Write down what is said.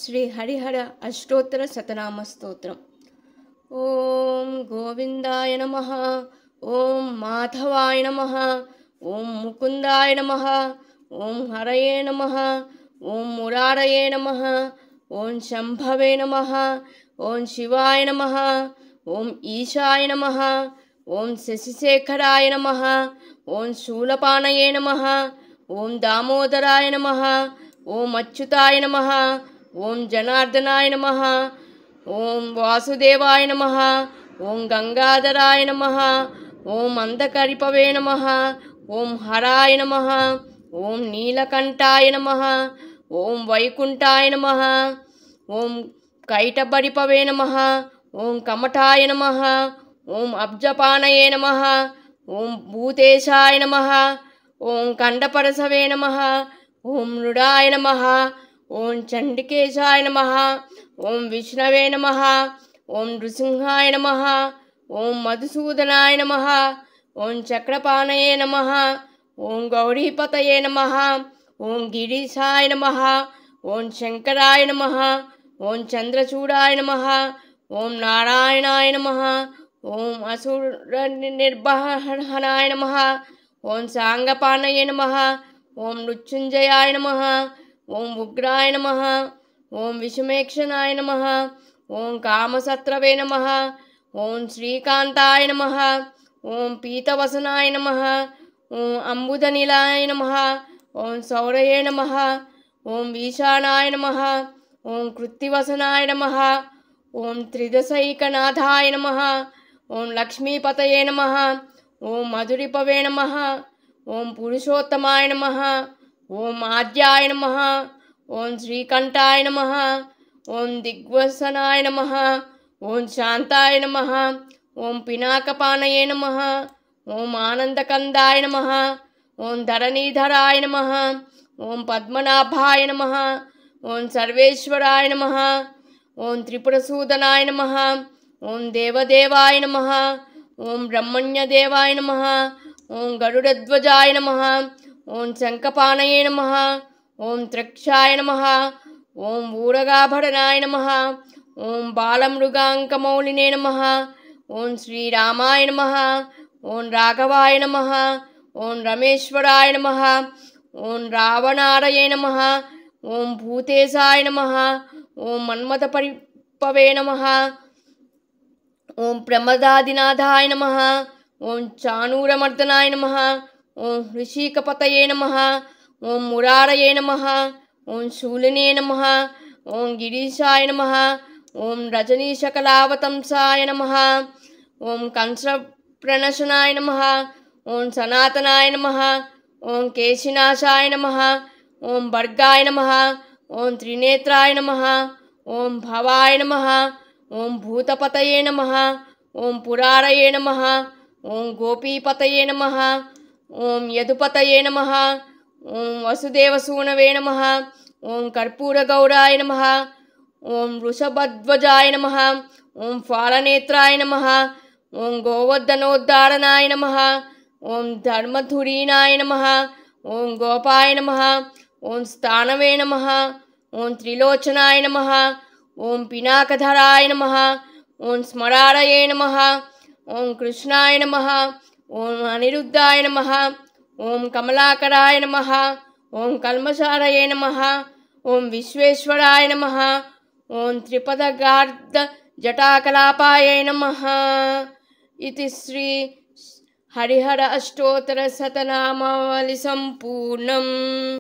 श्री हरिहर अष्टोत्तर शतनाम स्तोत्रम। ओम गोविंदाय नमः, ओम माधवाय नमः, ओम मुकुंदाय नमः, ओम हरये नमः, ओम मुरारये नमः, ओम शंभवे नमः, ओम शिवाय नमः, ओम ईशाय नमः, ओम शशिशेखराय नमः, ओम शूलपाणये नमः, ओम दामोदराय नमः, ओम अच्युताय नमः, ओम जनार्दनाय नमः, ओम वासुदेवाय नमः, ओम गंगाधराय नमः, ओम अंधकरिपवे नमः, ओम हराय नमः, ओम नीलकंठाय नमः, ओम वैकुंठाय नमः, ओम कैटभरिपवे नमः, ओम कमठाय नमः, ओम अब्जपाणये नमः, ओम भूतेशाय नमः, ओम कंडपरसवे नमः, ओम मृडाय नमः, ओम चंडिकेशाय नमः, ओम विष्णवे नमः, ओम नृसिंहाय नमः, ओम मधुसूदनाय नमः, ओम चक्रपाणये नमः, ओम गौरीपतये नमः, ओम गिरीशाय नमः, ओम शंकराय नमः, ओम चंद्रचूडाय नमः, ओम नारायणाय नमः, ओम असुरनिर्वहनाय नमः, ओम सांगपाणये नमः, ओम मृत्युंजयाय नमः, ओम उग्राय नमः, ओम विषमेक्षणाय नमः, ओम कामसत्रवे नमः, ओम श्रीकांताय नमः, ओम पीतवसनाय नमः, ओम अम्बुदनिलाय नमः, ओम सौरये नमः, ओम ईशानाय नमः, ओम कृत्तिवसनाय नमः, ओम त्रिदशैकनाथाय नमः, ओम लक्ष्मीपतये नमः, ओम मधुरिपवे नमः, ओम पुरुषोत्तमाय नमः, ओम आद्याय नमः, ओम श्रीकंठाय नमः, ओम दिग्वसनाय नमः, ओम शांताय नमः, ओम पिनाकपाणये नमः, ओम आनंदकंदाय नमः, ओम धरणीधराय नमः, ओम पद्मनाभाय नमः, ओम सर्वेश्वराय नमः, ओम त्रिपुरसूदनाय नमः, ओम देवदेवाय नमः, ओम ब्रह्मण्यदेवाय नमः, ओम गरुडध्वजाय नमः, ओम शंखपाणये नमः, ओम त्रक्षाय नमः, ओम ऊरगाभरणाय नमः, ओम बालमृगांकमौलिने नमः, ओम श्रीरामाय नमः, ओम राघवाय नमः, ओम रमेश्वराय नमः, ओम रावणारये नमः, ओम भूतेशाय नमः, ओम मन्मथपरिपवे नमः, ओम प्रमदादिनाथाय नमः, ओम चाणूरमर्दनाय नमः, ओम ऋषिकपतये नमः, ओम मुरारये नमः, ओम शूलिने नमः, ओम गिरीशाय नमः, ओम रजनीशकलावतंसाय नमः, ओम कंसप्रणशनाय नमः, ओम सनातनाय नमः, ओम केशिनाशाय नमः, ओम भर्गाय नमः, ओम त्रिनेत्राय नमः, ओम भवाय नमः, ओम भूतपतये नमः, ओम पुरारये नमः, ओम गोपीपतये नमः, ओम यदुपतये नमः, ओम वसुदेवसूनवे नमः, ओम कर्पूरगौराय नमः, ओम वृषभध्वजाय नमः, ओम फालनेत्राय नमः, ओम गोवर्धनोद्धारणाय नमः, ओम धर्मधुरीनाय नमः, ओम गोपाय नमः, ओम स्थानवे नमः, ओम त्रिलोचनाय नमः, ओम पिनाकधराय नमः, ओम स्मरारये नमः, ओम कृष्णाय नमः, ओम अनिरुद्धाय नमः, ओम कमलाकराय नमः, ओम कल्मषारये नमः, ओम विश्वेश्वराय नमः, ओम त्रिपदगार्ध जटाकलापाय नमः। इति श्री हरिहर अष्टोत्तर शतनामावली संपूर्णम्।